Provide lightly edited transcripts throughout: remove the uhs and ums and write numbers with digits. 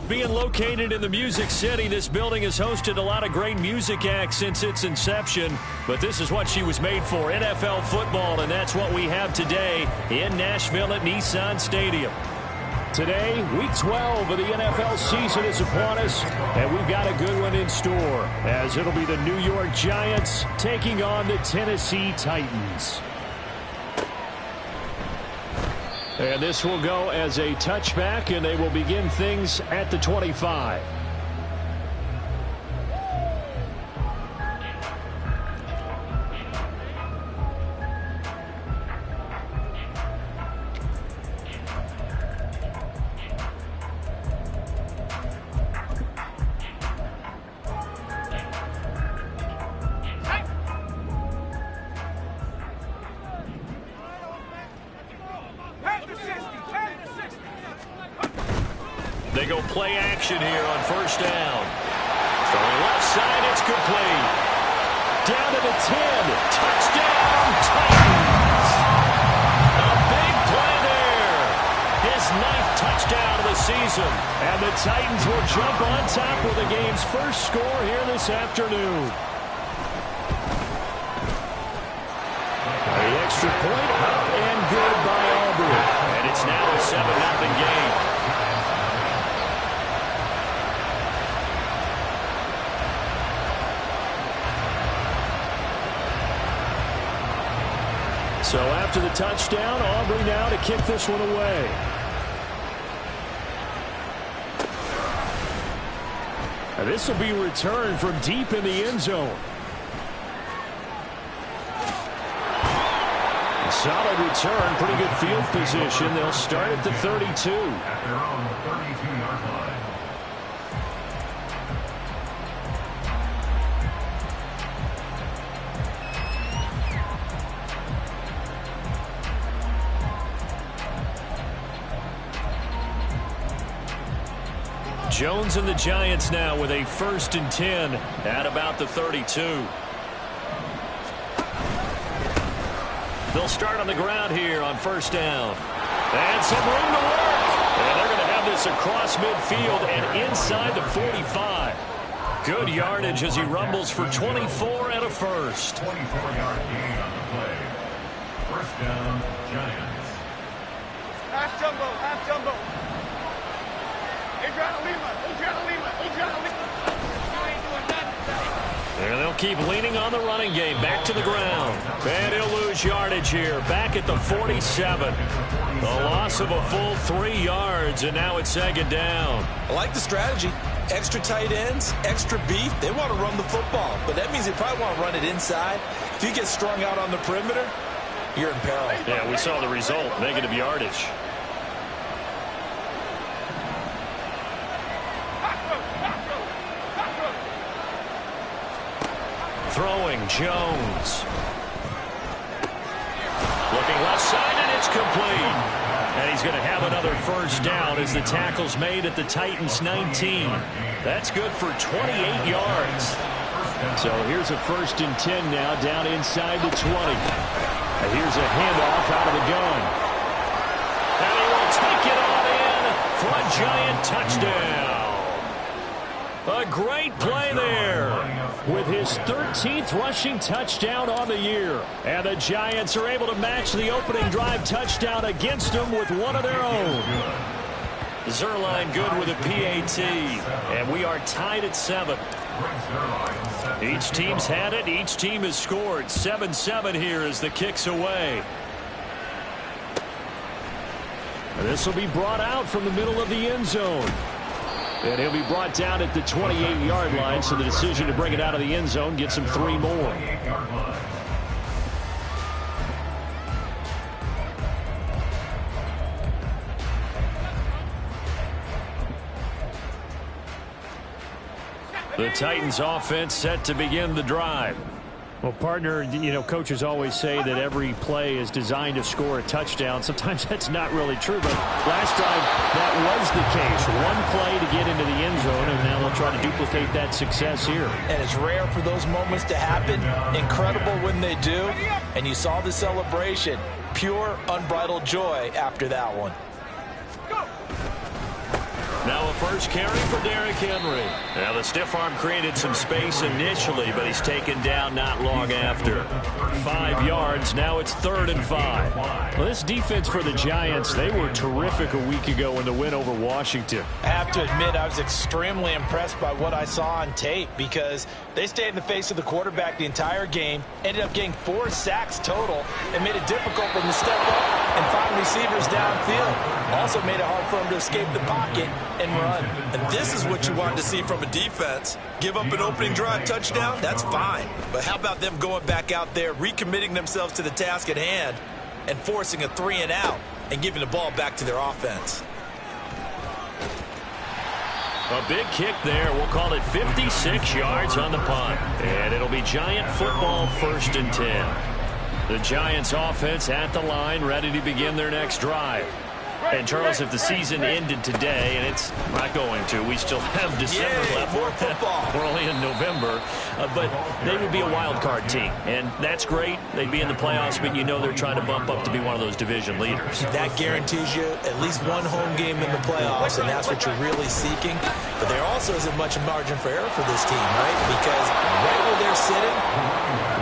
Being located in the Music City, this building has hosted a lot of great music acts since its inception. But this is what she was made for, NFL football, and that's what we have today in Nashville at Nissan Stadium. Today, Week 12 of the NFL season is upon us, and we've got a good one in store, as it'll be the New York Giants taking on the Tennessee Titans. And this will go as a touchback, and they will begin things at the 25. They go play action here on first down. Throwing left side, it's complete. Down to the 10. Touchdown, Titans. A big play there. His 9th touchdown of the season. And the Titans will jump on top with the game's first score here this afternoon. The extra point up and good by Aubrey. And it's now a 7-0 game. So after the touchdown, Aubrey now to kick this one away. And this will be returned from deep in the end zone. Solid return, pretty good field position. They'll start at the 32. At their own 32-yard line. Jones and the Giants now with a 1st and 10 at about the 32. They'll start on the ground here on first down. And some room to work. And they're going to have this across midfield and inside the 45. Good yardage as he rumbles for 24 and a first. 24-yard gain on the play. First down, Giants. Half jumbo, half jumbo. There they'll keep leaning on the running game. Back to the ground. And he'll lose yardage here. Back at the 47. The loss of a full 3 yards, and now it's 2nd down. I like the strategy. Extra tight ends, extra beef. They want to run the football, but that means they probably want to run it inside. If you get strung out on the perimeter, you're in peril. Yeah, we saw the result. Negative yardage. Throwing, Jones. Looking left side, and it's complete. And he's going to have another first down as the tackle's made at the Titans' 19. That's good for 28 yards. So here's a 1st and 10 now down inside the 20. And here's a handoff out of the gun. And he will take it on in for a Giant touchdown. A great play there with his 13th rushing touchdown on the year. And the Giants are able to match the opening drive touchdown against them with one of their own. Zerline good with a PAT. And we are tied at 7. Each team's had it. Each team has scored. 7-7 here as the kick's away. And this will be brought out from the middle of the end zone. And he'll be brought down at the 28-yard line, so the decision to bring it out of the end zone gets him 3 more. The Titans offense set to begin the drive. Well, partner, coaches always say that every play is designed to score a touchdown. Sometimes that's not really true, but last drive that was the case. One play to get into the end zone, and now they'll try to duplicate that success here. And it's rare for those moments to happen. Incredible when they do. And you saw the celebration. Pure, unbridled joy after that one. Now a first carry for Derrick Henry. Now the stiff arm created some space initially, but he's taken down not long after. 5 yards. Now it's 3rd and 5. Well, this defense for the Giants, they were terrific a week ago in the win over Washington. I have to admit, I was extremely impressed by what I saw on tape because they stayed in the face of the quarterback the entire game, ended up getting 4 sacks total, and made it difficult for them to step up and find receivers downfield. Also made it hard for them to escape the pocket and run. And this is what you wanted to see from a defense. Give up an opening drive touchdown, that's fine. But how about them going back out there, recommitting themselves to the task at hand, and forcing a 3-and-out and giving the ball back to their offense? A big kick there. We'll call it 56 yards on the punt. And it'll be Giant football, 1st and 10. The Giants offense at the line, ready to begin their next drive. And, Charles, if the season ended today, and it's not going to, we still have December left. More football. We're only in November. But they would be a wild card team. And that's great. They'd be in the playoffs, but you know they're trying to bump up to be one of those division leaders. That guarantees you at least one home game in the playoffs, and that's what you're really seeking. But there also isn't much margin for error for this team, right? Because right where they're sitting,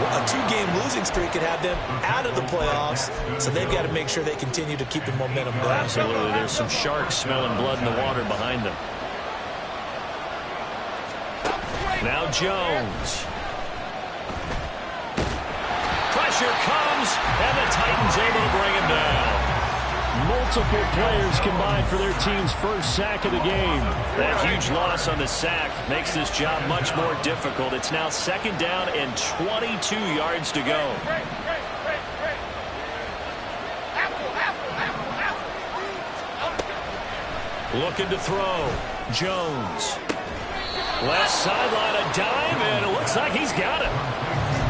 a 2-game losing streak could have them out of the playoffs, so they've got to make sure they continue to keep the momentum going. Absolutely. There's some sharks smelling blood in the water behind them. Now Jones. Pressure comes, and the Titans able to bring him down. Multiple players combined for their team's first sack of the game. That huge loss on the sack makes this job much more difficult. It's now 2nd down and 22 yards to go. Looking to throw. Jones. Left sideline, a dive, and it looks like he's got it.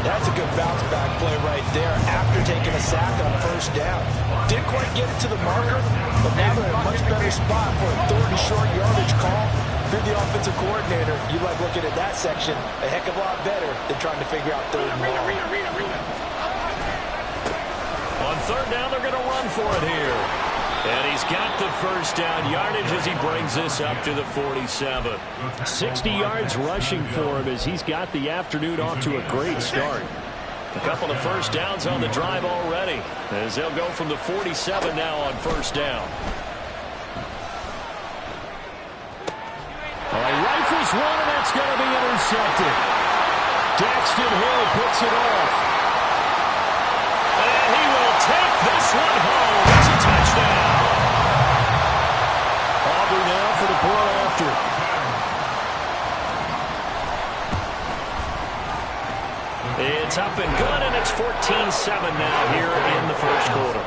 That's a good bounce back play right there after taking a sack on 1st down. Didn't quite get it to the marker, but now they're in a much better spot for a 3rd and short yardage call. If you're the offensive coordinator, you like looking at that section a heck of a lot better than trying to figure out 3rd and long. On 3rd down, they're going to run for it here. And he's got the 1st down yardage as he brings this up to the 47. 60 yards rushing for him as he's got the afternoon off to a great start. A couple of 1st downs on the drive already as they'll go from the 47 now on 1st down. All right, rifles one, and that's going to be intercepted. Daxton Hill puts it off. And he will take this one home. It's a touchdown. Aubrey now for the point after. It's up and good, and it's 14-7 now here in the 1st quarter.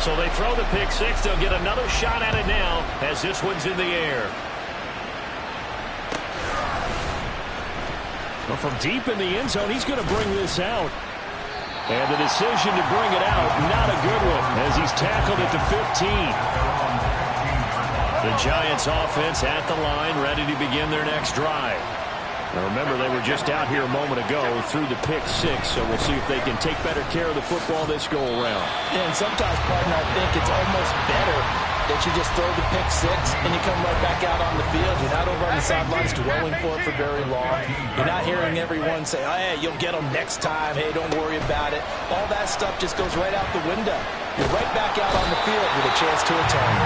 So they throw the pick 6. They'll get another shot at it now as this one's in the air. Well, from deep in the end zone, he's going to bring this out. And the decision to bring it out, not a good one, as he's tackled at the 15. The Giants offense at the line, ready to begin their next drive. Now remember, they were just out here a moment ago through the pick 6, so we'll see if they can take better care of the football this go-around. Yeah, and sometimes, partner, I think it's almost better that you just throw the pick 6 and you come right back out on the field. You're not over on the sidelines dwelling for it for very long. You're not hearing everyone say, oh, hey, you'll get them next time. Hey, don't worry about it. All that stuff just goes right out the window. You're right back out on the field with a chance to atone.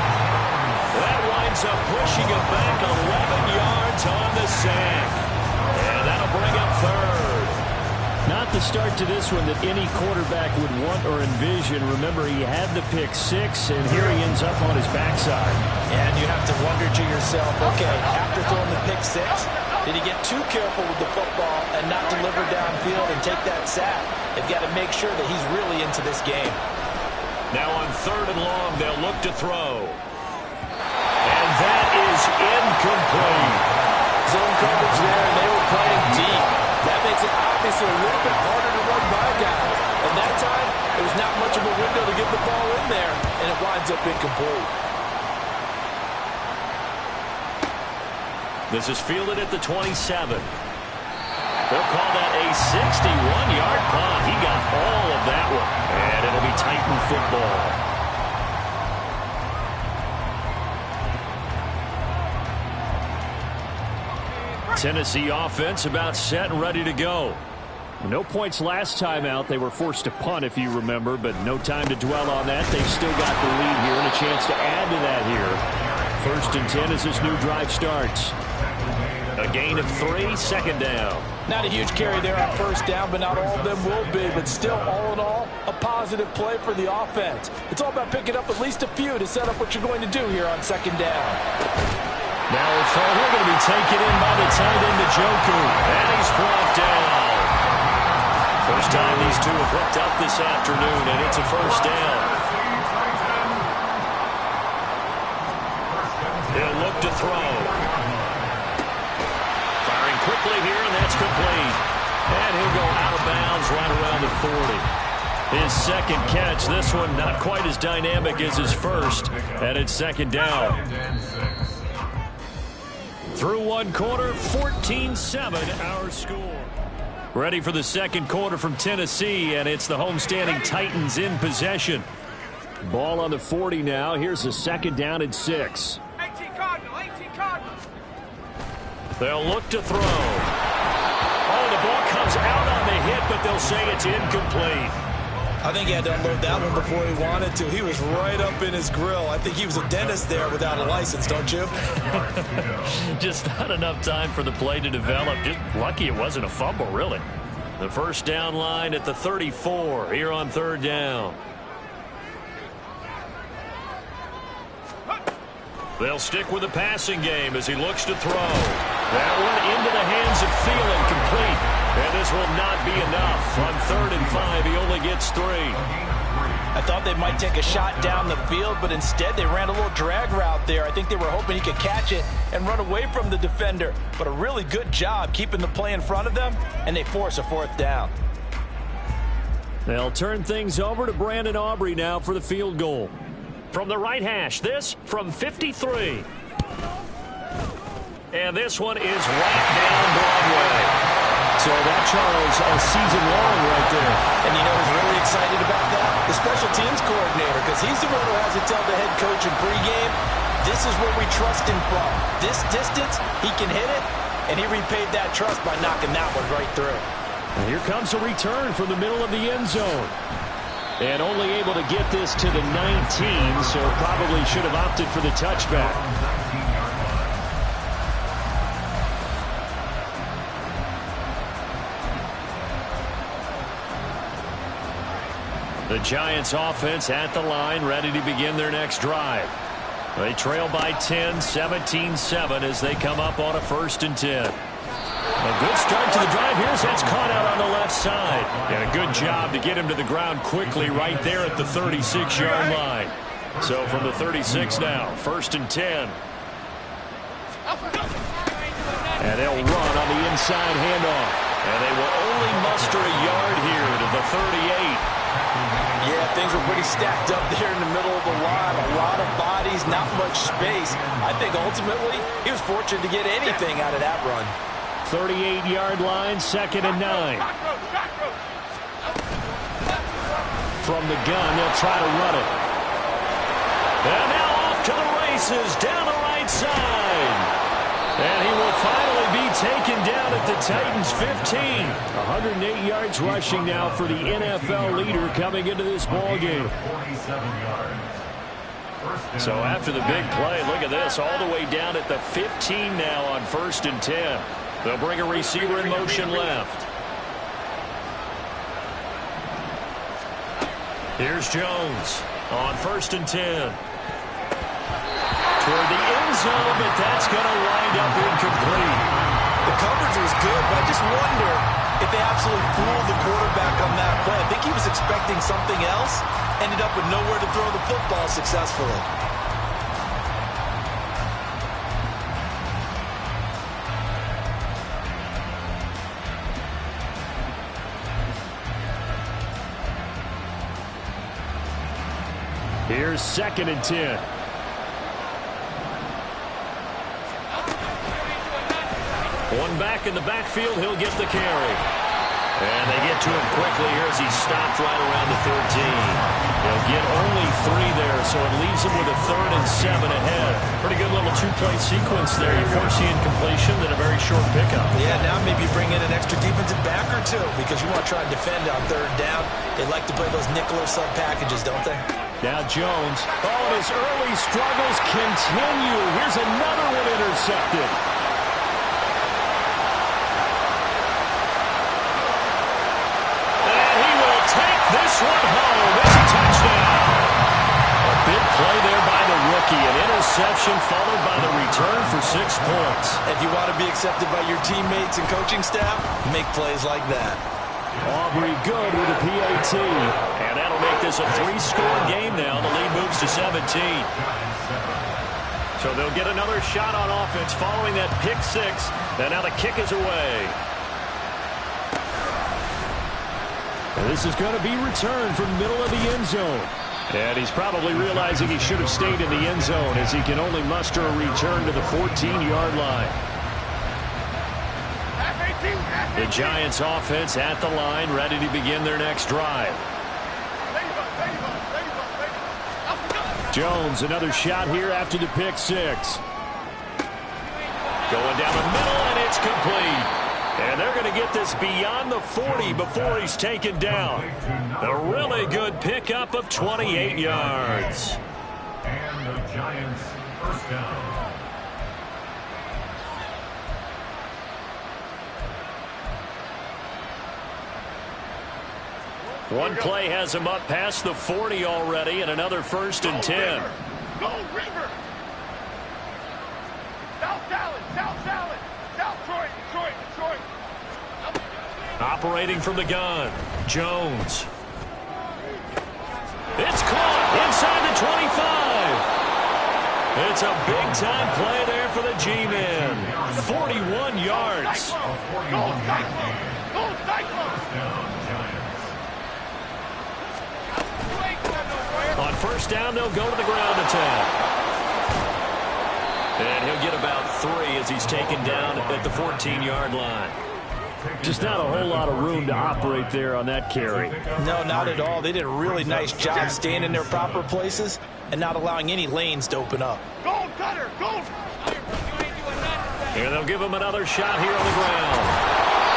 That winds up pushing it back 11 yards on the sack. And that'll bring up 3rd. Not the start to this one that any quarterback would want or envision. Remember, he had the pick 6, and here he ends up on his backside. And you have to wonder to yourself, okay, after throwing the pick 6, did he get too careful with the football and not deliver downfield and take that sack? They've got to make sure that he's really into this game. Now on 3rd and long, they'll look to throw. And that is is incomplete. Zone coverage there, and they were playing deep. That makes it obviously a little bit harder to run by guys. And that time, there was not much of a window to get the ball in there, and it winds up incomplete. This is fielded at the 27. They'll call that a 61-yard punt. He got all of that one. And it'll be Titan football. Tennessee offense about set and ready to go. No points last time out. They were forced to punt, if you remember, but no time to dwell on that. They've still got the lead here and a chance to add to that here. 1st and 10 as this new drive starts. A gain of 3, second down. Not a huge carry there on 1st down, but not all of them will be. But still, all in all, a positive play for the offense. It's all about picking up at least a few to set up what you're going to do here on 2nd down. Now they're going to be taken in by the tight end, Njoku. And he's brought down. First time these two have hooked up this afternoon, and it's a 1st down. He'll look to throw. Firing quickly here, and that's complete. And he'll go out of bounds right around the 40. His second catch, this one not quite as dynamic as his first, and it's 2nd down. Through 1 quarter, 14-7 our score. Ready for the 2nd quarter from Tennessee, and it's the homestanding Titans in possession. Ball on the 40 now. Here's a 2nd down and 6. 18 Cardinal, 18 Cardinal. They'll look to throw. Oh, the ball comes out on the hit, but they'll say it's incomplete. I think he had to unload that one before he wanted to. He was right up in his grill. I think he was a dentist there without a license, don't you? Just not enough time for the play to develop. Just lucky it wasn't a fumble, really. The 1st down line at the 34 here on 3rd down. They'll stick with the passing game as he looks to throw. That one into the hands of Thielen, complete. And this will not be enough. On 3rd and 5, he only gets 3. I thought they might take a shot down the field, but instead they ran a little drag route there. I think they were hoping he could catch it and run away from the defender. But a really good job keeping the play in front of them, and they force a 4th down. They'll turn things over to Brandon Aubrey now for the field goal. From the right hash, this from 53. And this one is right down Broadway. So that, Charles, a season long right there. And you know who's really excited about that? The special teams coordinator, because he's the one who has to tell the head coach in pregame, this is where we trust him from. This distance, he can hit it, and he repaid that trust by knocking that one right through. And here comes a return from the middle of the end zone. And only able to get this to the 19, so probably should have opted for the touchback. The Giants offense at the line, ready to begin their next drive. They trail by 10, 17-7 as they come up on a 1st and 10. A good start to the drive. Here's that's caught out on the left side. And a good job to get him to the ground quickly right there at the 36-yard line. So from the 36 now, 1st and 10. And they'll run on the inside handoff. And they will only muster a yard here to the 38. Yeah, things were pretty stacked up there in the middle of the line. A lot of bodies, not much space. I think ultimately he was fortunate to get anything out of that run. 38-yard line, 2nd and 9. From the gun, they'll try to run it. And now off to the races, down the right side. And he will finally be taken down at the Titans' 15. 108 yards rushing now for the NFL leader coming into this ballgame. So after the big play, look at this, all the way down at the 15 now on 1st and 10. They'll bring a receiver in motion left. Here's Jones on 1st and 10. Toward the end zone, but that's going to wind up incomplete. The coverage was good, but I just wonder if they absolutely fooled the quarterback on that play. I think he was expecting something else, ended up with nowhere to throw the football successfully. Here's 2nd and 10. One back in the backfield. He'll get the carry. And they get to him quickly here as he's stopped right around the 13. They'll get only 3 there, so it leaves him with a 3rd and 7 ahead. Pretty good little 2-play sequence there. You force the incompletion, then a very short pickup. Yeah, now maybe bring in an extra defensive back or two because you want to try and defend on 3rd down. They like to play those nickel or sub packages, don't they? Now Jones. Oh, and his early struggles continue. Here's another one intercepted. This one home. It's a touchdown. A big play there by the rookie. An interception followed by the return for 6 points. If you want to be accepted by your teammates and coaching staff, make plays like that. Aubrey good with a PAT. And that'll make this a 3-score game now. The lead moves to 17. So they'll get another shot on offense following that pick 6. And now the kick is away. And this is going to be returned from the middle of the end zone. And he's probably realizing he should have stayed in the end zone as he can only muster a return to the 14-yard line. The Giants offense at the line, ready to begin their next drive. Jones, another shot here after the pick 6. Going down the middle, and it's complete. And they're going to get this beyond the 40 before he's taken down. A really good pickup of 28 yards. And the Giants first down. One play has him up past the 40 already, and another 1st and 10. Go River! South Salad! South Salad! South Troy! Detroit! Detroit! Operating from the gun, Jones. It's caught inside the 25. It's a big-time play there for the G-Men. 41 yards. Go Cyclone! Go Cyclone! On 1st down, they'll go to the ground attack. And he'll get about 3 as he's taken down at the 14-yard line. Just not a whole lot of room to operate there on that carry. No, not at all. They did a really nice job staying in their proper places and not allowing any lanes to open up. Go Cutter! Go! And they'll give him another shot here on the ground.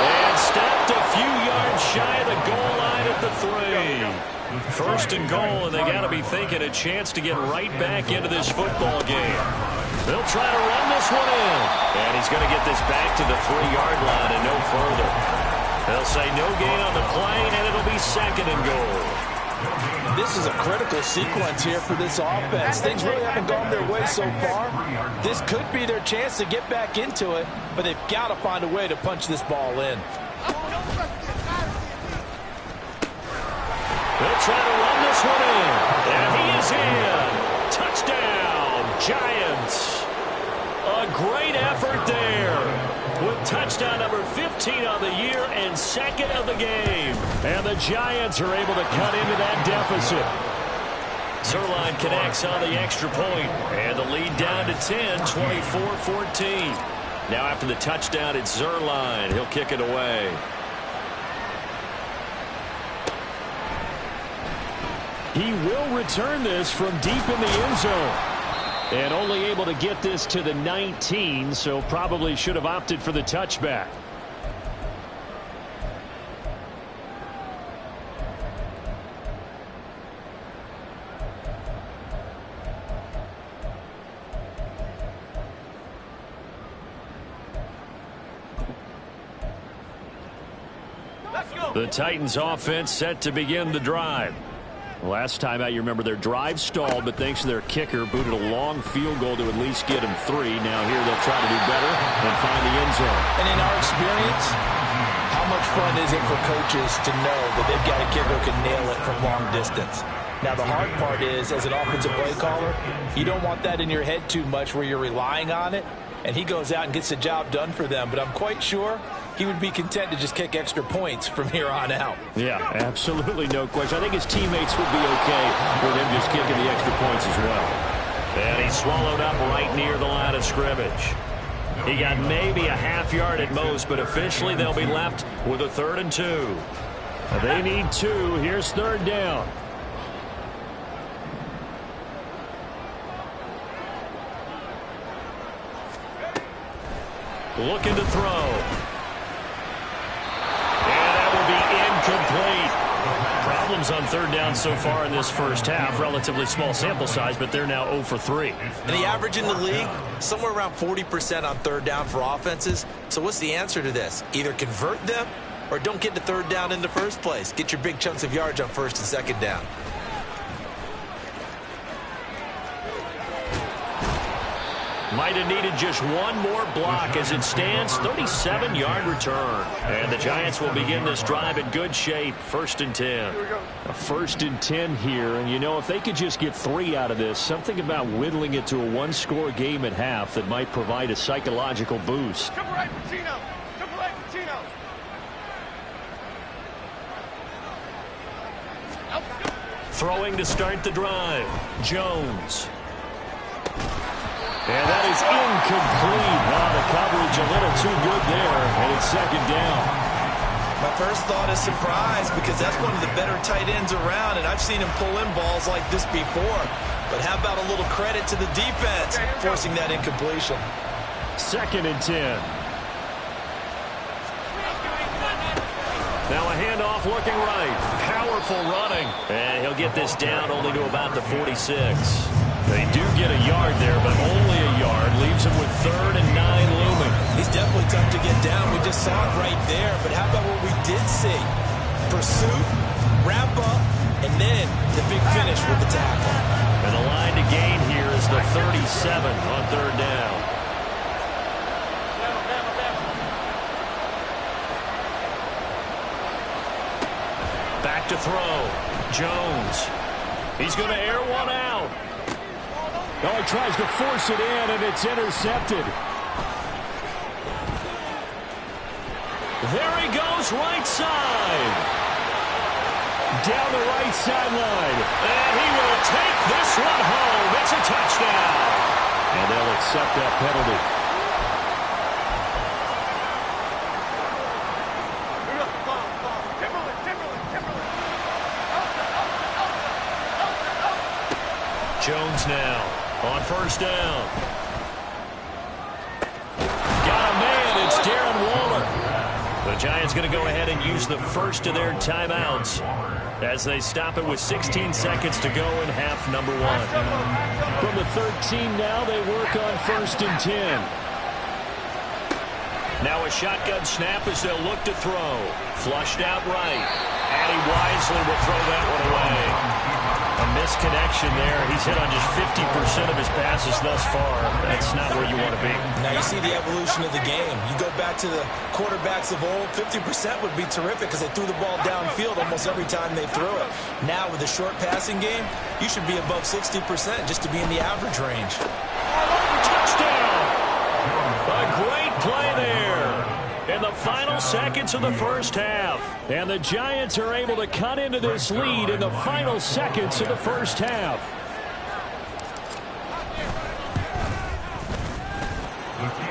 And stopped a few yards shy of the goal line at the 3. 1st and goal, and they got to be thinking a chance to get right back into this football game. They'll try to run this one in. And he's going to get this back to the 3-yard line and no further. They'll say no gain on the play, and it'll be 2nd and goal. This is a critical sequence here for this offense. Things really haven't gone their way so far. This could be their chance to get back into it, but they've got to find a way to punch this ball in. They'll try to run this one in. And he is in. Touchdown, Giants. A great effort there. With touchdown number 15 on the year and 2nd of the game. And the Giants are able to cut into that deficit. Zerline connects on the extra point. And the lead down to 10, 24-14. Now after the touchdown, it's Zerline. He'll kick it away. He will return this from deep in the end zone. And only able to get this to the 19, so probably should have opted for the touchback. The Titans offense set to begin the drive. Last time out, you remember their drive stalled, but thanks to their kicker, booted a long field goal to at least get him 3. Now here they'll try to do better and find the end zone. And in our experience, how much fun is it for coaches to know that they've got a kicker who can nail it from long distance? Now, the hard part is, as an offensive play caller, you don't want that in your head too much where you're relying on it. and he goes out and gets the job done for them. But I'm quite sure he would be content to just kick extra points from here on out. Yeah, absolutely no question. I think his teammates would be okay with him just kicking the extra points as well. And he's swallowed up right near the line of scrimmage. He got maybe a half yard at most, but officially they'll be left with a 3rd and 2. They need 2. Here's 3rd down. Looking to throw. And that will be incomplete. Problems on 3rd down so far in this first half. Relatively small sample size, but they're now 0 for 3. And the average in the league, somewhere around 40% on 3rd down for offenses. So what's the answer to this? Either convert them or don't get to 3rd down in the first place. Get your big chunks of yards on 1st and 2nd down. Might have needed just one more block. As it stands, 37-yard return. And the Giants will begin this drive in good shape. 1st and 10. A 1st and 10 here. And, you know, if they could just get 3 out of this, something about whittling it to a 1-score game at half that might provide a psychological boost. Triple right, Pacino. Triple right, Pacino. Throwing to start the drive. Jones. And that is incomplete. Wow, the coverage a little too good there, and it's 2nd down. My first thought is surprise because that's one of the better tight ends around, and I've seen him pull in balls like this before. But how about a little credit to the defense forcing that incompletion? 2nd and 10. Now a handoff looking right. Powerful running. And he'll get this down only to about the 46. They do get a yard there, but only a yard. Leaves him with 3rd and 9 looming. He's definitely tough to get down. We just saw it right there. But how about what we did see? Pursuit, wrap up, and then the big finish with the tackle. And the line to gain here is the 37 on 3rd down. Back to throw. Jones. He's going to air one out. Oh, he tries to force it in, and it's intercepted. There he goes, right side. Down the right sideline. And he will take this one home. It's a touchdown. And they'll accept that penalty. Jones now on 1st down. Got a man. It's Darren Waller. The Giants going to go ahead and use the first of their timeouts as they stop it with 16 seconds to go in half number 1. From the 13 now, they work on 1st and 10. Now a shotgun snap as they'll look to throw. Flushed out right. And he wisely will throw that one away. A misconnection there. He's hit on just 50% of his passes thus far. That's not where you want to be. Now you see the evolution of the game. You go back to the quarterbacks of old, 50% would be terrific because they threw the ball downfield almost every time they threw it. Now with a short passing game, you should be above 60% just to be in the average range. Touchdown! A great play there in the final seconds of the first half. And the Giants are able to cut into this lead in the final seconds of the first half.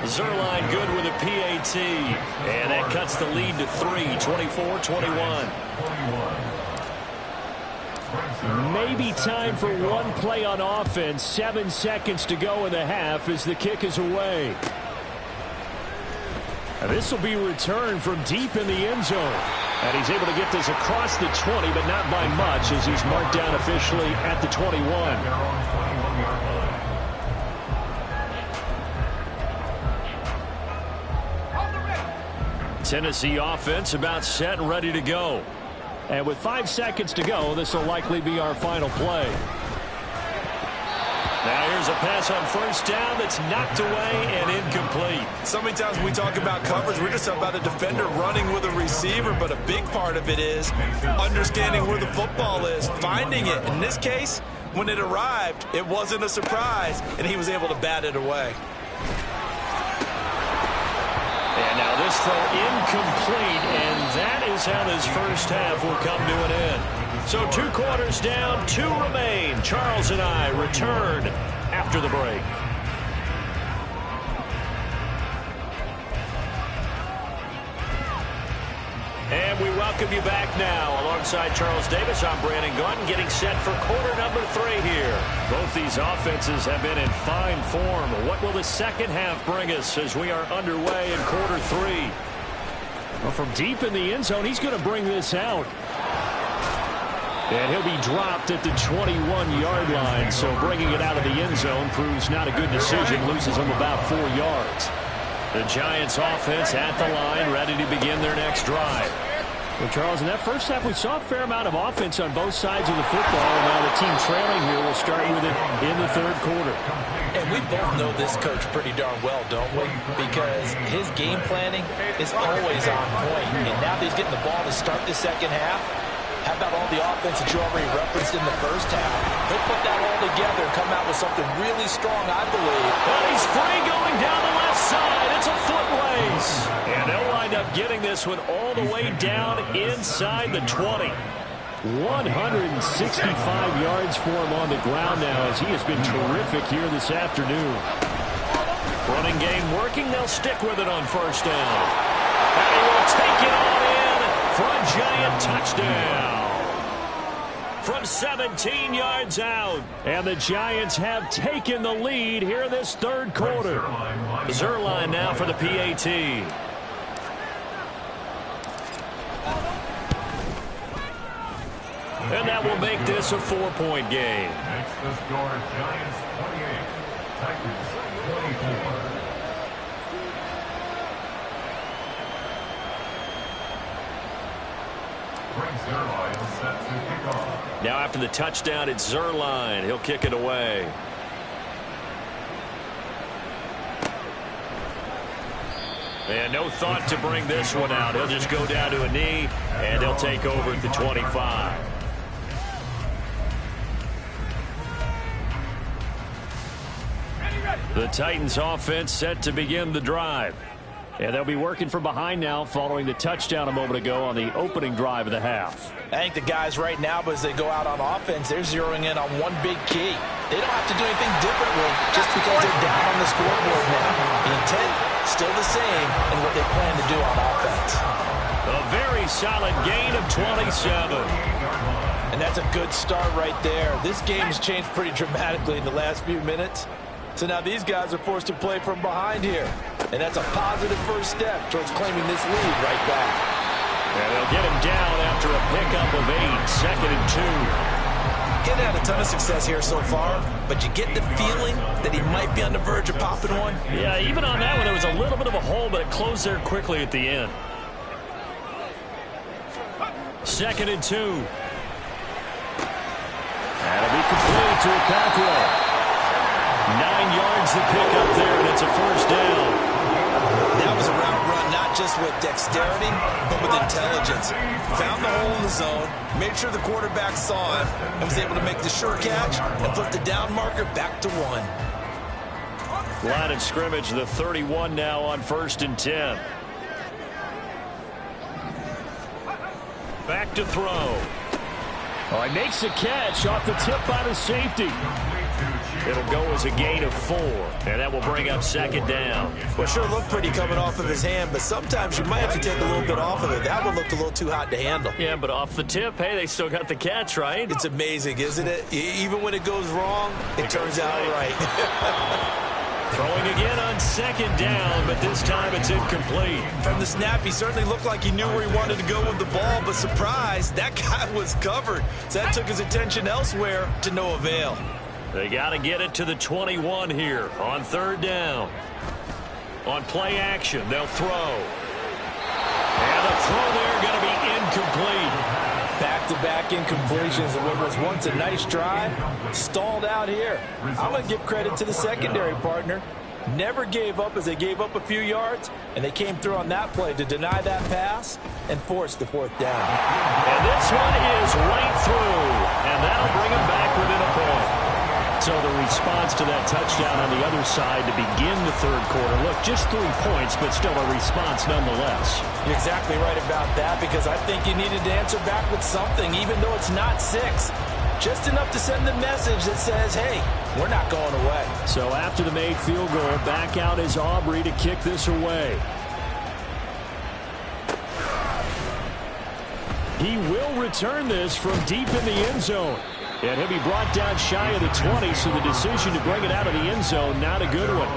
Zerline good with a PAT. And that cuts the lead to 3, 24-21. Maybe time for one play on offense. 7 seconds to go in the half as the kick is away. And this will be returned from deep in the end zone. And he's able to get this across the 20, but not by much as he's marked down officially at the 21. Tennessee offense about set and ready to go. And with 5 seconds to go, this will likely be our final play. Now here's a pass on 1st down that's knocked away and incomplete. So many times when we talk about coverage, we're just about a defender running with a receiver, but a big part of it is understanding where the football is, finding it. In this case, when it arrived, it wasn't a surprise, and he was able to bat it away. And now this throw incomplete, and that is how this first half will come to an end. So 2 quarters down, 2 remain. Charles and I return after the break. And we welcome you back now. Alongside Charles Davis, I'm Brandon Gaudin, getting set for quarter number 3 here. Both these offenses have been in fine form. What will the second half bring us as we are underway in quarter 3? Well, from deep in the end zone, he's going to bring this out. And he'll be dropped at the 21-yard line, so bringing it out of the end zone proves not a good decision, loses him about 4 yards. The Giants offense at the line, ready to begin their next drive. Well, Charles, in that first half, we saw a fair amount of offense on both sides of the football, and now the team trailing here will start with it in the third quarter. And we both know this coach pretty darn well, don't we? Because his game planning is always on point. And now that he's getting the ball to start the second half, how about all the offense that you already referenced in the first half? He'll put that all together and come out with something really strong, I believe. But he's free going down the left side. It's a foot race. And they'll wind up getting this one all the way down inside the 20. 165 yards for him on the ground now as he has been terrific here this afternoon. Running game working. They'll stick with it on first down. And he will take it on in for a Giant touchdown. From 17 yards out. And the Giants have taken the lead here in this third quarter. Zerline now for the PAT. And that will make this a 4-point game. Next, the score, Giants 28, Titans 24. Zerline set to kick off. Now after the touchdown, it's Zerline. He'll kick it away. And no thought to bring this one out. He'll just go down to a knee, and they'll take over at the 25. The Titans offense set to begin the drive. And they'll be working from behind now following the touchdown a moment ago on the opening drive of the half. I think the guys right now, but as they go out on offense, they're zeroing in on one big key. They don't have to do anything differently just because they're down on the scoreboard now. The intent, still the same in what they plan to do on offense. A very solid gain of 27. And that's a good start right there. This game has changed pretty dramatically in the last few minutes. So now these guys are forced to play from behind here. And that's a positive first step towards claiming this lead right back. And they'll get him down after a pickup of 8, second and 2. Getting had a ton of success here so far, but you get the feeling that he might be on the verge of popping one. Yeah, even on that one, there was a little bit of a hole, but it closed there quickly at the end. Second and 2. That'll be complete to Okonkwo. 9 yards to pick up there, and it's a first down. That was a route run, not just with dexterity, but with intelligence. Found the hole in the zone, made sure the quarterback saw it, and was able to make the sure catch and flip the down marker back to 1. Line of scrimmage, the 31 now on first and 10. Back to throw. Oh, he makes the catch off the tip by the safety. It'll go as a gain of 4, and that will bring up second down. Well, sure looked pretty coming off of his hand, but sometimes you might have to take a little bit off of it. That one looked a little too hot to handle. Yeah, but off the tip, hey, they still got the catch, right? It's amazing, isn't it? Even when it goes wrong, it turns out right. Throwing again on second down, but this time it's incomplete. From the snap, he certainly looked like he knew where he wanted to go with the ball, but surprise, that guy was covered. So that took his attention elsewhere to no avail. They got to get it to the 21 here on third down. On play action, they'll throw. And the throw there going to be incomplete. Back-to-back incompletions of what was once a nice drive, stalled out here. I'm going to give credit to the secondary partner. Never gave up as they gave up a few yards, and they came through on that play to deny that pass and force the fourth down. And this one is right through, and that'll bring them back within a point. So the response to that touchdown on the other side to begin the third quarter. Look, just 3 points, but still a response nonetheless. You're exactly right about that, because I think you needed to answer back with something, even though it's not 6. Just enough to send the message that says, hey, we're not going away. So after the made field goal, back out is Aubrey to kick this away. He will return this from deep in the end zone. And he'll be brought down shy of the 20, so the decision to bring it out of the end zone, not a good one.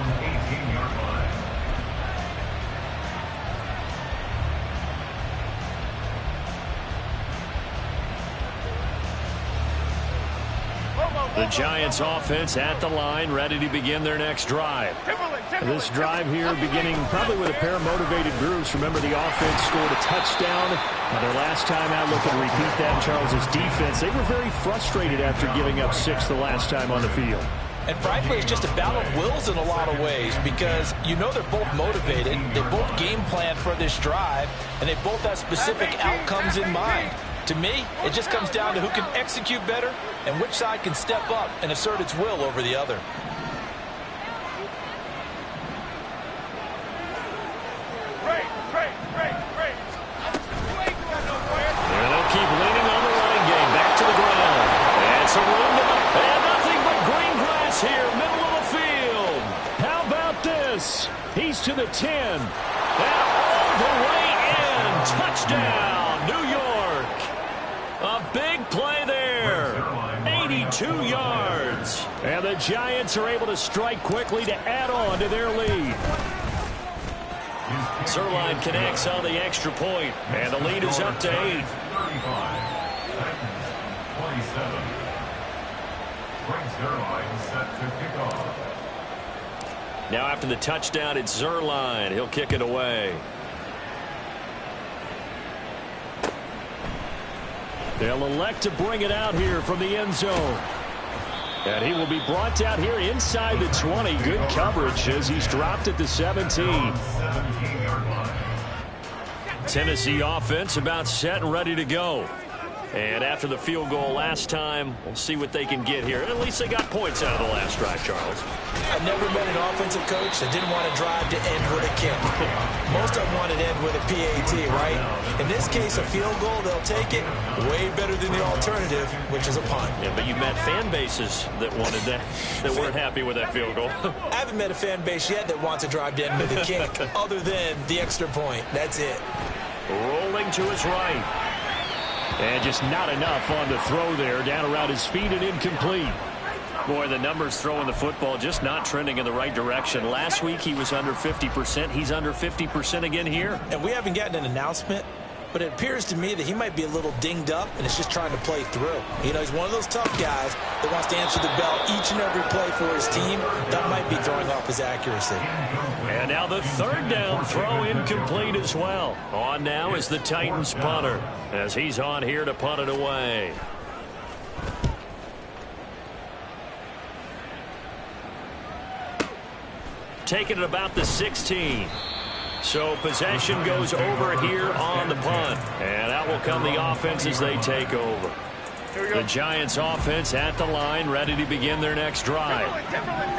The Giants offense at the line, ready to begin their next drive. This drive here beginning probably with a pair of motivated groups. Remember, the offense scored a touchdown. Their last time out, looking to repeat that in Charles's defense. They were very frustrated after giving up 6 the last time on the field. And frankly, it's just a battle of wills in a lot of ways, because you know they're both motivated. They both game plan for this drive, and they both have specific outcomes in mind. To me, it just comes down to who can execute better and which side can step up and assert its will over the other. And they'll keep leaning on the running game. Back to the ground. And some room to go. And nothing but green grass here, middle of the field. How about this? He's to the 10. And all the way in. Touchdown, New York. A big play there. 82 yards. And the Giants are able to strike quickly to add on to their lead. Zerline connects on the extra point, and the lead is up to 8. 35. 27. Greg Zerline set to kick off. Now after the touchdown, it's Zerline. He'll kick it away. They'll elect to bring it out here from the end zone. And he will be brought down here inside the 20. Good coverage as he's dropped at the 17. 17-yard line. Tennessee offense about set and ready to go. And after the field goal last time, we'll see what they can get here. At least they got points out of the last drive, Charles. I've never met an offensive coach that didn't want to drive to end with a kick. Most of them wanted to end with a PAT, right? In this case, a field goal, they'll take it. Way better than the alternative, which is a punt. Yeah, but you met fan bases that wanted that, that weren't happy with that field goal. I haven't met a fan base yet that wants to drive to end with a kick, other than the extra point. That's it. Rolling to his right. And just not enough on the throw there. Down around his feet and incomplete. Boy, the numbers throwing the football just not trending in the right direction. Last week he was under 50%. He's under 50% again here. And we haven't gotten an announcement, but it appears to me that he might be a little dinged up and is just trying to play through. You know, he's one of those tough guys that wants to answer the bell each and every play for his team. That might be throwing off his accuracy. And now the third down throw incomplete as well. On now is the Titans punter as he's on here to punt it away. Taking it about the 16. So possession goes over here on the punt. And out will come the offense as they take over. The Giants offense at the line, ready to begin their next drive.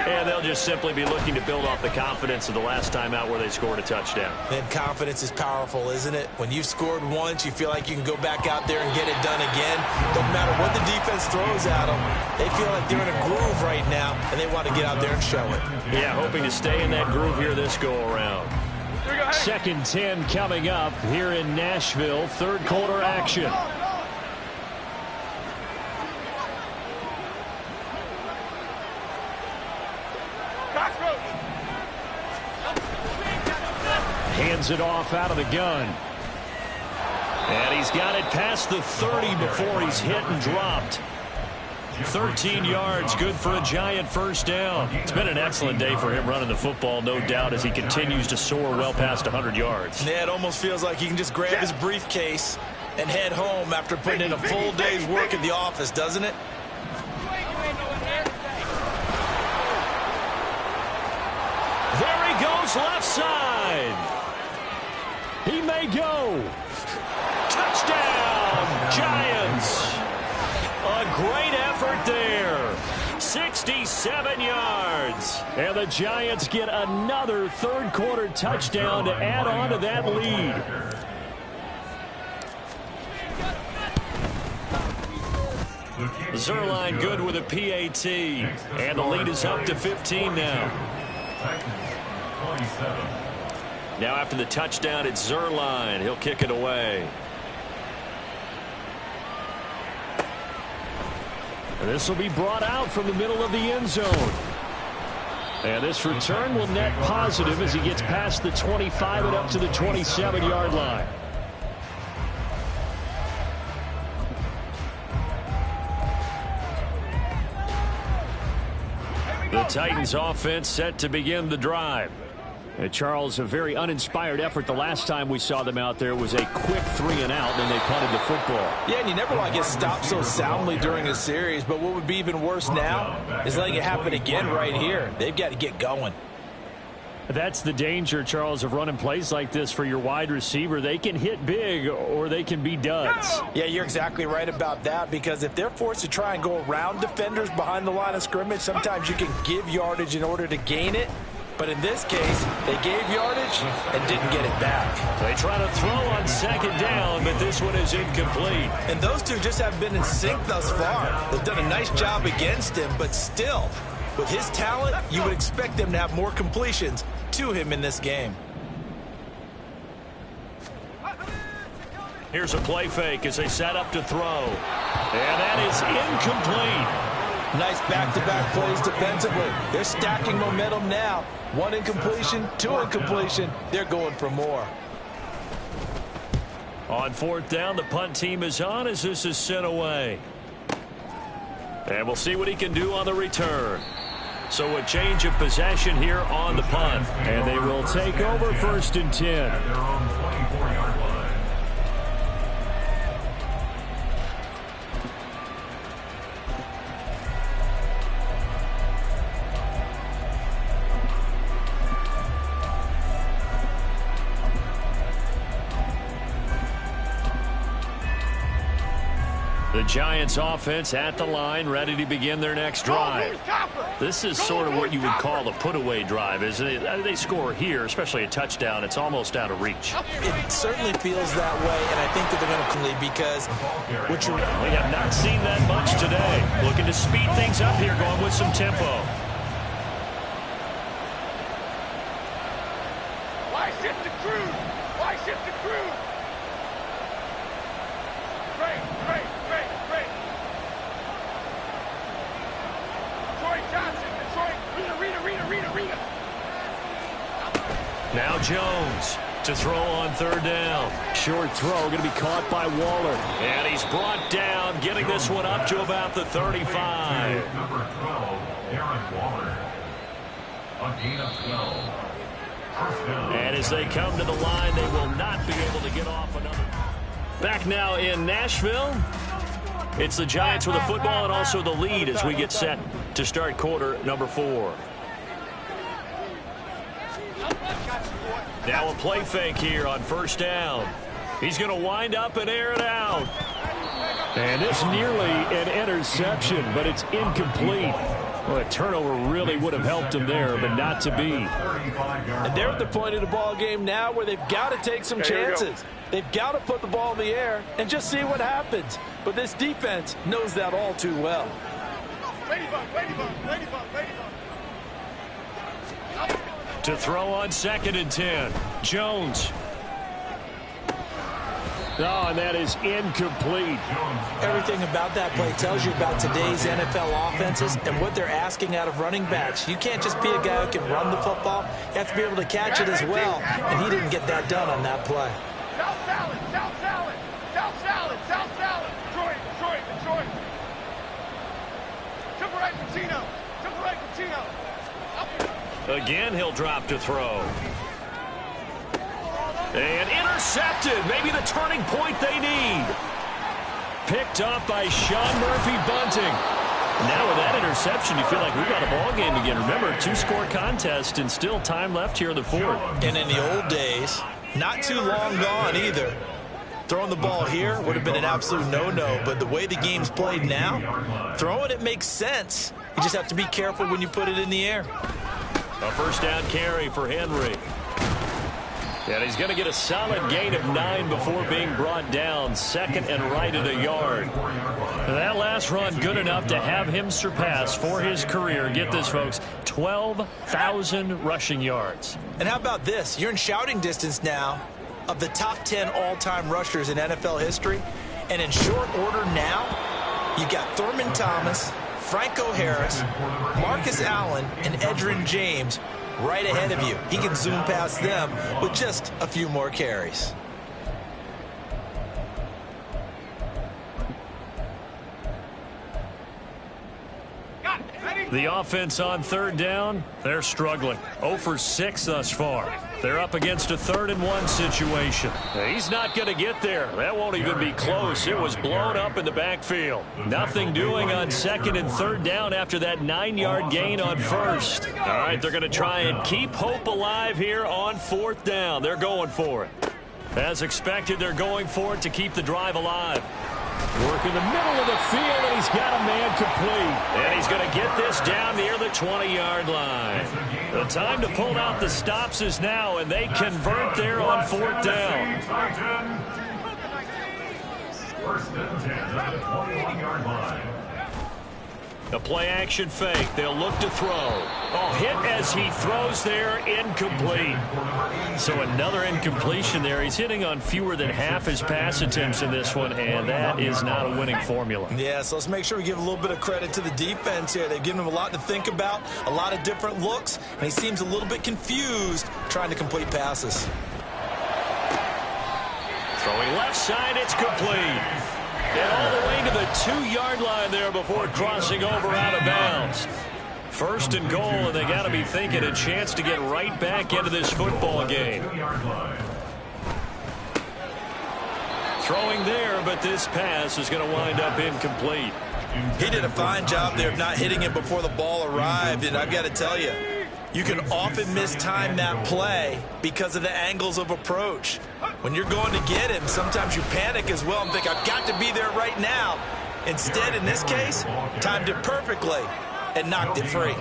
And they'll just simply be looking to build off the confidence of the last time out where they scored a touchdown. And confidence is powerful, isn't it? When you've scored once, you feel like you can go back out there and get it done again. Doesn't matter what the defense throws at them. They feel like they're in a groove right now, and they want to get out there and show it. Yeah, hoping to stay in that groove here this go-around. Second 10 coming up here in Nashville. Third quarter action. Hands it off out of the gun. And he's got it past the 30 before he's hit and dropped. 13 yards, good for a Giant first down. It's been an excellent day for him running the football, no doubt, as he continues to soar well past 100 yards. Yeah, it almost feels like he can just grab his briefcase and head home after putting in a full day's work at the office, doesn't it? There he goes, left side. He may go. Touchdown, Giants. A great effort there. 67 yards. And the Giants get another third-quarter touchdown to add on to that lead. Zerline good with a PAT. And the lead is up to 15 now. Now after the touchdown, it's Zerline. He'll kick it away. And this will be brought out from the middle of the end zone. And this return will net positive as he gets past the 25 and up to the 27-yard line. The Titans offense set to begin the drive. And Charles, a very uninspired effort the last time we saw them out there was a quick 3-and-out, then they punted the football. Yeah, and you never want to get stopped so soundly during a series, but what would be even worse now is letting it happen again right here. They've got to get going. That's the danger, Charles, of running plays like this for your wide receiver. They can hit big or they can be duds. Yeah, you're exactly right about that, because if they're forced to try and go around defenders behind the line of scrimmage, sometimes you can give yardage in order to gain it. But in this case, they gave yardage and didn't get it back. They try to throw on second down, but this one is incomplete. And those two just haven't been in sync thus far. They've done a nice job against him, but still, with his talent, you would expect them to have more completions to him in this game. Here's a play fake as they set up to throw. And that is incomplete. Nice back-to-back plays defensively. They're stacking momentum now. One incompletion, two incompletion. They're going for more. On fourth down, the punt team is on as this is sent away. And we'll see what he can do on the return. So a change of possession here on the punt. And they will take over 1st and 10. At their own 24-yard line. The Giants offense at the line, ready to begin their next drive. This is sort of what you would call a put-away drive, isn't it? They score here, especially a touchdown. It's almost out of reach. It certainly feels that way, and I think that they're going to because We have not seen that much today. Looking to speed things up here, going with some tempo. Why shift the crew? Why shift the crew? Great. Troy Johnson, Detroit. Rita. Now Jones to throw on third down. Short throw, going to be caught by Waller. And he's brought down, getting this one up to about the 35. Number 12, Darren Waller. A gain of 12. First down. And as they come to the line, they will not be able to get off another. Back now in Nashville. It's the Giants with the football and also the lead as we get set to start quarter number 4. Now a play fake here on first down. He's going to wind up and air it out. And it's nearly an interception, but it's incomplete. Well, a turnover really would have helped him there, but not to be. And they're at the point of the ball game now where they've got to take some chances. They've got to put the ball in the air and just see what happens. But this defense knows that all too well. Ladybug. To throw on 2nd and 10. Jones. Oh, and that is incomplete. Everything about that play tells you about today's NFL offenses and what they're asking out of running backs. You can't just be a guy who can run the football. You have to be able to catch it as well, and he didn't get that done on that play. South salad. Detroit. Triple right Pacino. Again, he'll drop to throw. And intercepted. Maybe the turning point they need. Picked up by Sean Murphy-Bunting. Now with that interception, you feel like we've got a ball game again. Remember, 2-score contest and still time left here in the 4th. And in the old days, not too long gone either. Throwing the ball here would have been an absolute no-no, but the way the game's played now, throwing it makes sense. You just have to be careful when you put it in the air. A first down carry for Henry. And he's going to get a solid gain of 9 before being brought down. Second and right at a yard. That last run good enough to have him surpass for his career. Get this, folks, 12,000 rushing yards. And how about this? You're in shouting distance now of the top 10 all-time rushers in NFL history. And in short order now, you got Thurman Thomas, Franco Harris, Marcus Allen, and Edgerrin James right ahead of you. He can zoom past them with just a few more carries. The offense on third down, they're struggling. 0 for 6 thus far. They're up against a 3rd and 1 situation. He's not going to get there. That won't even be close. It was blown up in the backfield. Nothing doing on 2nd and 3rd down after that 9-yard gain on 1st. All right, they're going to try and keep hope alive here on 4th down. They're going for it. As expected, they're going for it to keep the drive alive. Work in the middle of the field, and he's got a man complete. And he's going to get this down near the 20-yard line. The time to pull out the stops is now, and they convert there on 4th down. First and 10 at the 21-yard line. A play-action fake. They'll look to throw. Oh, hit as he throws there, incomplete. So another incompletion there. He's hitting on fewer than half his pass attempts in this one, and that is not a winning formula. Yeah, so let's make sure we give a little bit of credit to the defense here. They've given him a lot to think about, a lot of different looks, and he seems a little bit confused trying to complete passes. Throwing left side, it's complete. And all the way to the 2-yard line there before crossing over out of bounds. 1st and goal, and they got to be thinking a chance to get right back into this football game. Throwing there, but this pass is going to wind up incomplete. He did a fine job there of not hitting it before the ball arrived, and I've got to tell you, you can often mistime that play because of the angles of approach. When you're going to get him, sometimes you panic as well and think, I've got to be there right now. Instead, in this case, timed it perfectly and knocked it free.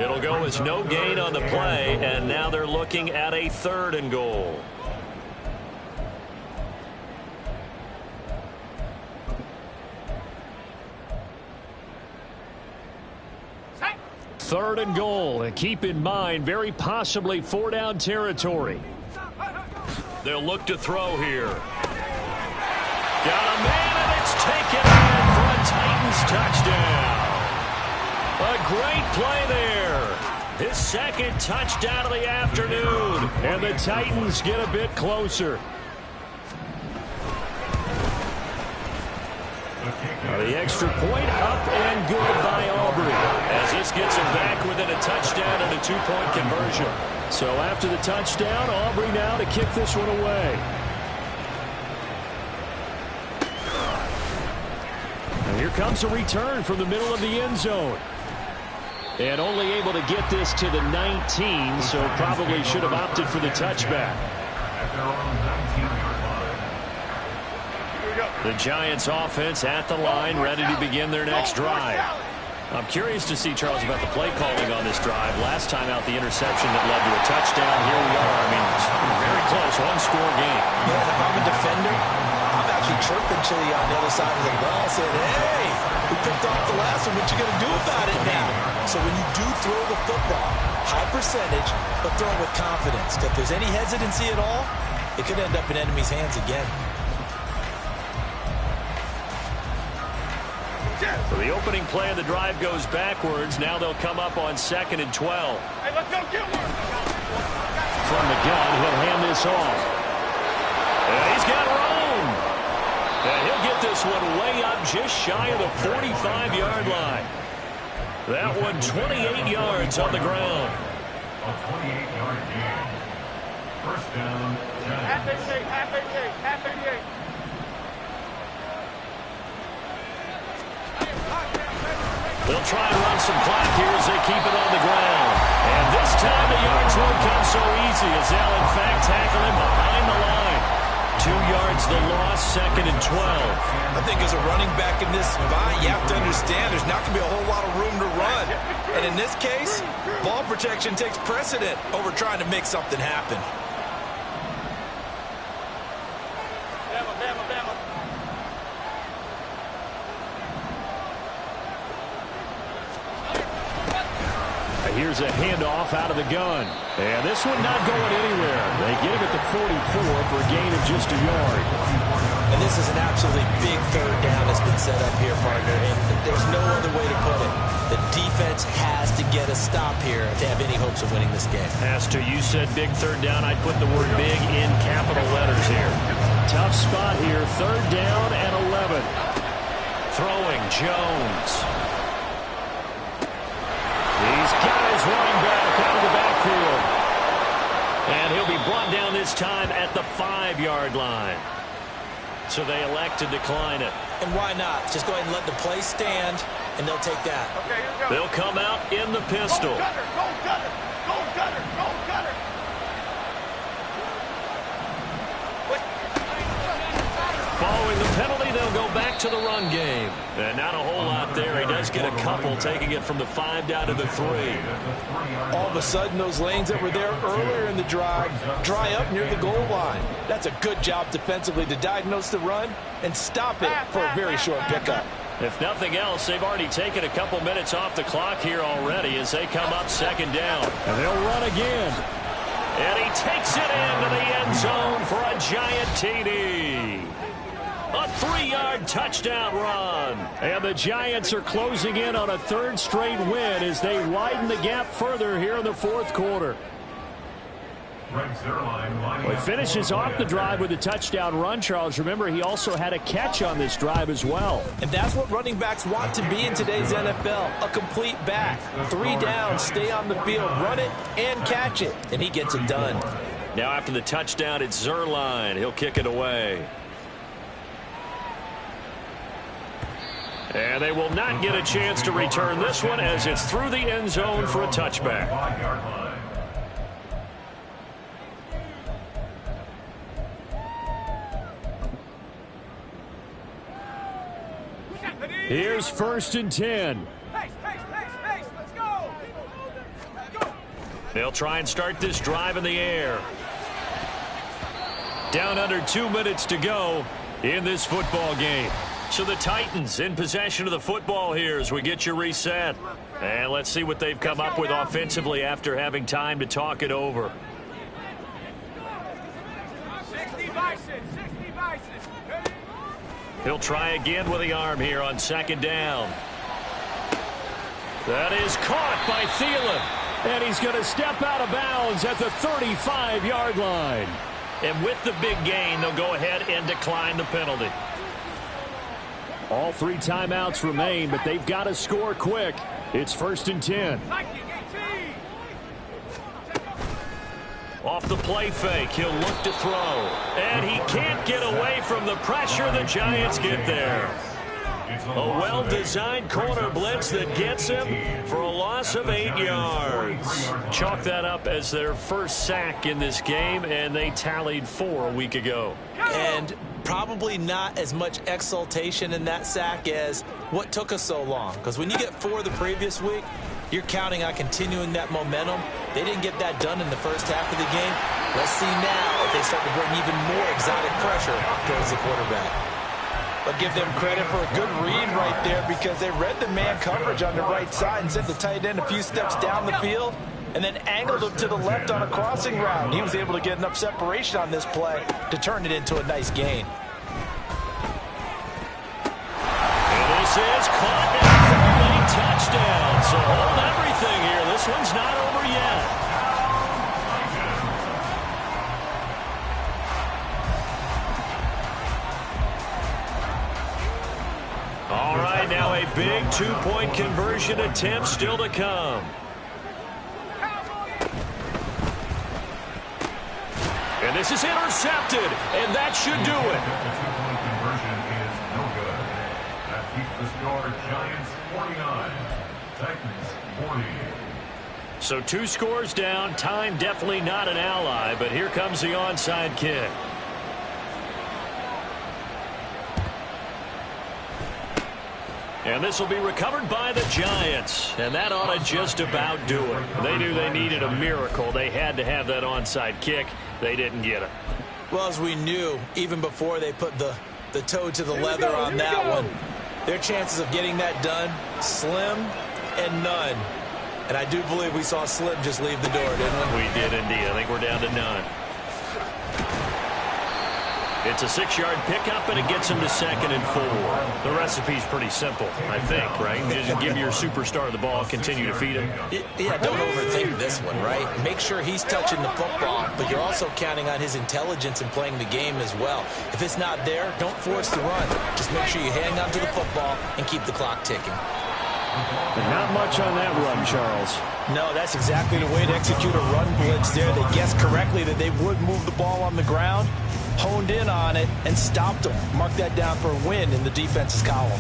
It'll go as no gain on the play, and now they're looking at a 3rd and goal. Third and goal, and keep in mind, very possibly 4-down territory. They'll look to throw here. Got a man, and it's taken in for a Titans touchdown. A great play there. His 2nd touchdown of the afternoon. And the Titans get a bit closer. The extra point up and good by Aubrey. As this gets him back within a touchdown and a 2-point conversion. So after the touchdown, Aubrey now to kick this one away. And here comes a return from the middle of the end zone. And only able to get this to the 19, so probably should have opted for the touchback. The Giants offense at the line, ready to begin their next drive. I'm curious to see, Charles, about the play calling on this drive. Last time out, the interception that led to a touchdown. Here we are. I mean, it's very close, 1-score game. Yeah, if I'm a defender, I'm actually chirping Chili on the other side of the ball, saying, hey, we picked off the last one. What you going to do about it now? So when you do throw the football, high percentage, but throw it with confidence. If there's any hesitancy at all, it could end up in enemy's hands again. So the opening play of the drive goes backwards. Now they'll come up on 2nd and 12. Hey, let's go get one. From the gun, he'll hand this off. And he's got room. And he'll get this one way up just shy of the 45-yard line. That one 28 yards on the ground. A 28-yard gain. First down, 10. Half 88, half 88, half 88. They'll try and run some clock here as they keep it on the ground. And this time the yards won't come so easy as they'll in fact tackle him behind the line. 2 yards the loss, 2nd and 12. I think as a running back in this spot, you have to understand there's not going to be a whole lot of room to run. And in this case, ball protection takes precedent over trying to make something happen. Here's a handoff out of the gun. And this one not going anywhere. They get him at the 44 for a gain of just a yard. And this is an absolutely big third down that's been set up here, partner. And there's no other way to put it. The defense has to get a stop here to have any hopes of winning this game. Has to. You said big third down. I'd put the word big in capital letters here. Tough spot here. 3rd down and 11. Throwing Jones. He's got his running back out of the backfield. And he'll be brought down this time at the 5-yard line. So they elect to decline it. And why not? Just go ahead and let the play stand, and they'll take that. Okay, here we go. They'll come out in the pistol. Go Gutter, go Gutter, go Gutter, go Gutter. Following the penalty, they'll go back to the run game. And not a whole lot there. He does get a couple, taking it from the 5 down to the 3. All of a sudden, those lanes that were there earlier in the drive dry up near the goal line. That's a good job defensively to diagnose the run and stop it for a very short pickup. If nothing else, they've already taken a couple minutes off the clock here already as they come up 2nd down. And they'll run again. And he takes it into the end zone for a giant TD. A 3-yard touchdown run. And the Giants are closing in on a 3rd straight win as they widen the gap further here in the 4th quarter. Well, he finishes off the drive with a touchdown run, Charles. Remember, he also had a catch on this drive as well. And that's what running backs want to be in today's NFL, a complete back. 3 downs, stay on the field, run it, and catch it. And he gets it done. Now after the touchdown, it's Zuerlein. He'll kick it away. And they will not get a chance to return this one as it's through the end zone for a touchback. Here's 1st and 10. Pace, let's go. They'll try and start this drive in the air. Down under 2 minutes to go in this football game. So the Titans in possession of the football here as we get you reset. And let's see what they've come up with offensively after having time to talk it over. 60 Bison. He'll try again with the arm here on 2nd down. That is caught by Thielen. And he's going to step out of bounds at the 35-yard line. And with the big gain, they'll go ahead and decline the penalty. All 3 timeouts remain, but they've got to score quick. It's 1st and 10. Off the play fake, he'll look to throw. And he can't get away from the pressure. The Giants get there. A well-designed corner blitz that gets him for a loss of 8 yards. Chalk that up as their first sack in this game, and they tallied 4 a week ago. And probably not as much exultation in that sack as what took us so long. Because when you get 4 the previous week, you're counting on continuing that momentum. They didn't get that done in the first half of the game. Let's see now if they start to bring even more exotic pressure towards the quarterback. But give them credit for a good read right there because they read the man coverage on the right side and sent the tight end a few steps down the field and then angled him to the left on a crossing route. He was able to get enough separation on this play to turn it into a nice gain. And this is caught and a late touchdown. So hold everything here. This one's not over yet. All right, now a big 2-point conversion attempt still to come. And this is intercepted, and that should do it. The 2-point conversion is no good. That keeps the score Giants 49, Titans 40. So 2 scores down. Time definitely not an ally, but here comes the onside kick. And this will be recovered by the Giants. And that ought to just about do it. They knew they needed a miracle. They had to have that onside kick. They didn't get it. Well, as we knew, even before they put the toe to the leather on that one, their chances of getting that done, slim and none. And I do believe we saw Slim just leave the door, didn't we? We did indeed. I think we're down to none. It's a 6-yard pickup, and it gets him to 2nd and 4. The recipe's pretty simple, I think, right? Just give your superstar the ball, continue to feed him. Yeah, don't overthink this one, right? Make sure he's touching the football, but you're also counting on his intelligence in playing the game as well. If it's not there, don't force the run. Just make sure you hang on to the football and keep the clock ticking. But not much on that run, Charles. No, that's exactly the way to execute a run blitz there. They guessed correctly that they would move the ball on the ground, honed in on it, and stopped them. Mark that down for a win in the defense's column.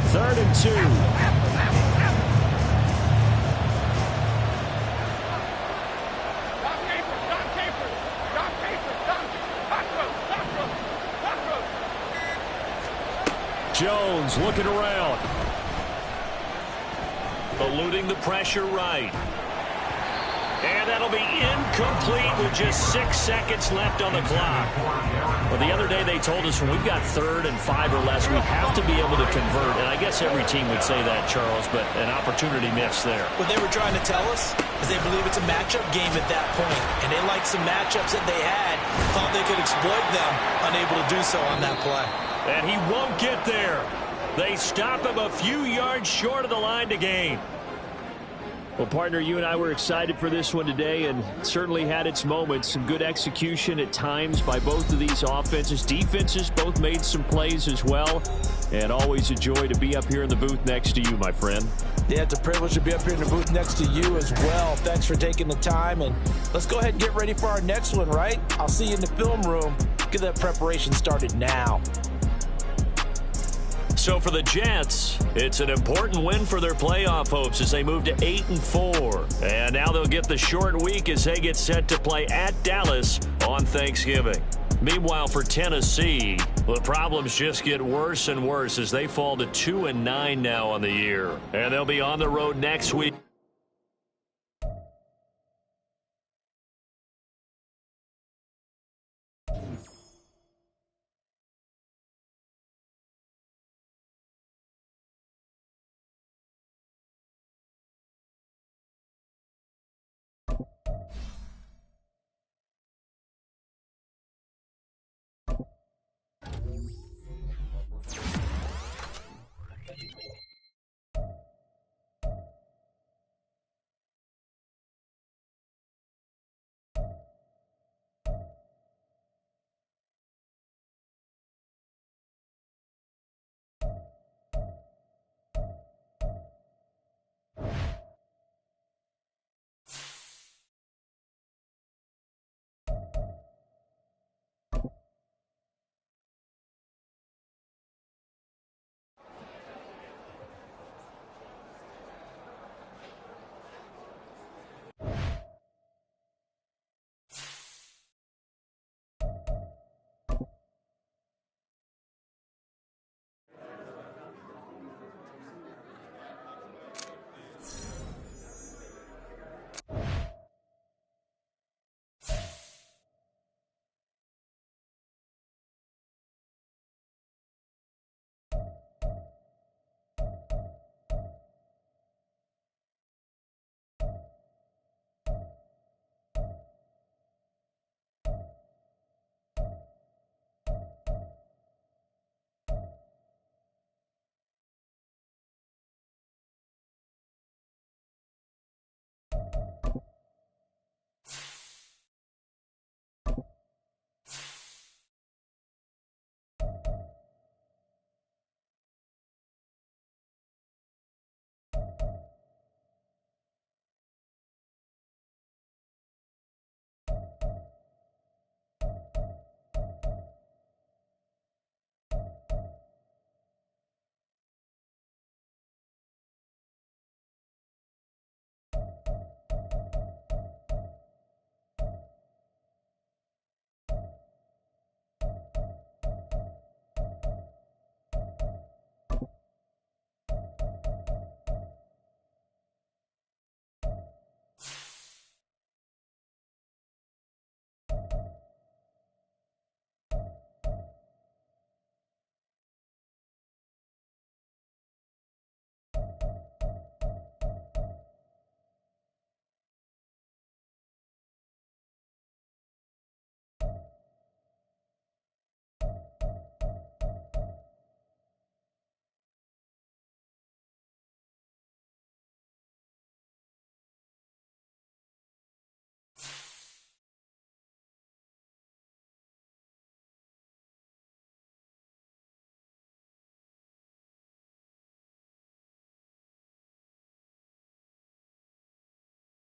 Third and 2. Jones looking around. Eluding the pressure right. And that'll be incomplete with just 6 seconds left on the clock. Well, the other day they told us when we've got 3rd and 5 or less, we have to be able to convert. And I guess every team would say that, Charles, but an opportunity missed there. What they were trying to tell us is they believe it's a matchup game at that point. And they liked some matchups that they had, thought they could exploit them, unable to do so on that play. And he won't get there. They stop him a few yards short of the line to gain. Well, partner, you and I were excited for this one today, and certainly had its moments. Some good execution at times by both of these offenses. Defenses both made some plays as well. And always a joy to be up here in the booth next to you, my friend. Yeah, it's a privilege to be up here in the booth next to you as well. Thanks for taking the time, and let's go ahead and get ready for our next one, right? I'll see you in the film room. Get that preparation started now. So for the Jets, it's an important win for their playoff hopes as they move to 8-4. And now they'll get the short week as they get set to play at Dallas on Thanksgiving. Meanwhile, for Tennessee, the problems just get worse and worse as they fall to 2-9 now on the year. And they'll be on the road next week.